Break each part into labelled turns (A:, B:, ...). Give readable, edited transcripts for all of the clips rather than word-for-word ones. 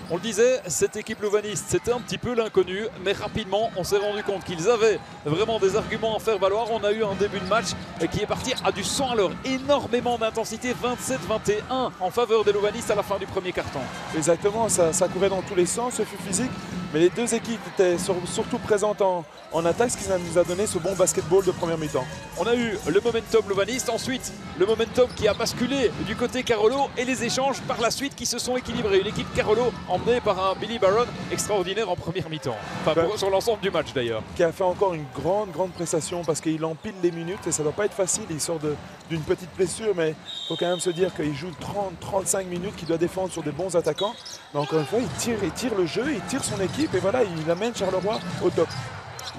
A: On le disait, cette équipe louvaniste, c'était un petit peu l'inconnu, mais rapidement, on s'est rendu compte qu'ils avaient vraiment des arguments à faire valoir. On a eu un début de match qui est parti à du 100 à l'heure. Énormément d'intensité, 27-21 en faveur des louvanistes à la fin du premier quart-temps.
B: Exactement, ça courait dans tous les sens, ce fut physique. Mais les deux équipes étaient surtout présentes en attaque, ce qui nous a donné ce bon basketball de première mi-temps.
A: On a eu le momentum louvaniste, ensuite le momentum qui a basculé du côté Carolo et les échanges par la suite qui se sont équilibrés. Une équipe Carolo emmenée par un Billy Barron extraordinaire en première mi-temps. Enfin, sur l'ensemble du match d'ailleurs.
B: Qui a fait encore une grande prestation parce qu'il empile les minutes et ça ne doit pas être facile. Il sort d'une petite blessure, mais il faut quand même se dire qu'il joue 30-35 minutes, qu'il doit défendre sur des bons attaquants. Mais encore une fois, il tire le jeu, il tire son équipe et voilà, il amène Charleroi au top.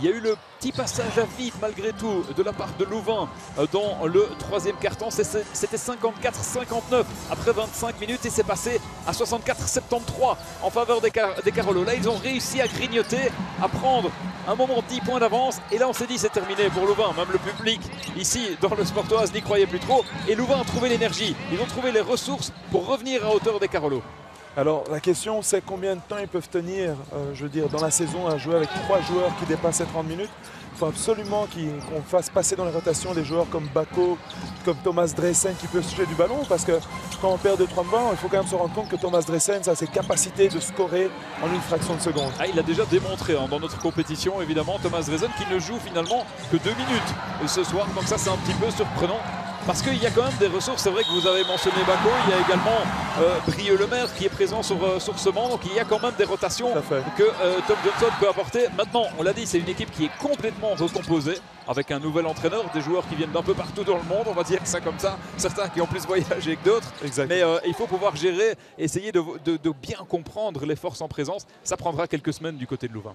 A: Il y a eu le petit passage à vide malgré tout de la part de Louvain dans le troisième quart-temps. C'était 54-59 après 25 minutes et c'est passé à 64-73 en faveur des Carolo. Là, ils ont réussi à grignoter, à prendre un moment 10 points d'avance. Et là, on s'est dit c'est terminé pour Louvain. Même le public ici dans le Sportoise n'y croyait plus trop. Et Louvain a trouvé l'énergie. Ils ont trouvé les ressources pour revenir à hauteur des Carolo.
B: Alors la question c'est combien de temps ils peuvent tenir, je veux dire, dans la saison à jouer avec 3 joueurs qui dépassent les 30 minutes. Il faut absolument qu'on fasse passer dans les rotations des joueurs comme Bako, comme Thomas Dressen qui peuvent toucher du ballon parce que quand on perd 2-3 ballons, il faut quand même se rendre compte que Thomas Dressen a ses capacités de scorer en une fraction de seconde.
A: Ah, il l'a déjà démontré dans notre compétition évidemment, Thomas Dressen qui ne joue finalement que 2 minutes ce soir, donc ça c'est un petit peu surprenant. Parce qu'il y a quand même des ressources, c'est vrai que vous avez mentionné Bako, il y a également Brieux-Lemaire qui est présent sur ce banc, donc il y a quand même des rotations que Tom Johnson peut apporter. Maintenant, on l'a dit, c'est une équipe qui est complètement recomposée, avec un nouvel entraîneur, des joueurs qui viennent d'un peu partout dans le monde, on va dire ça comme ça, certains qui ont plus voyagé que d'autres. Mais il faut pouvoir gérer, essayer de bien comprendre les forces en présence, ça prendra quelques semaines du côté de Louvain.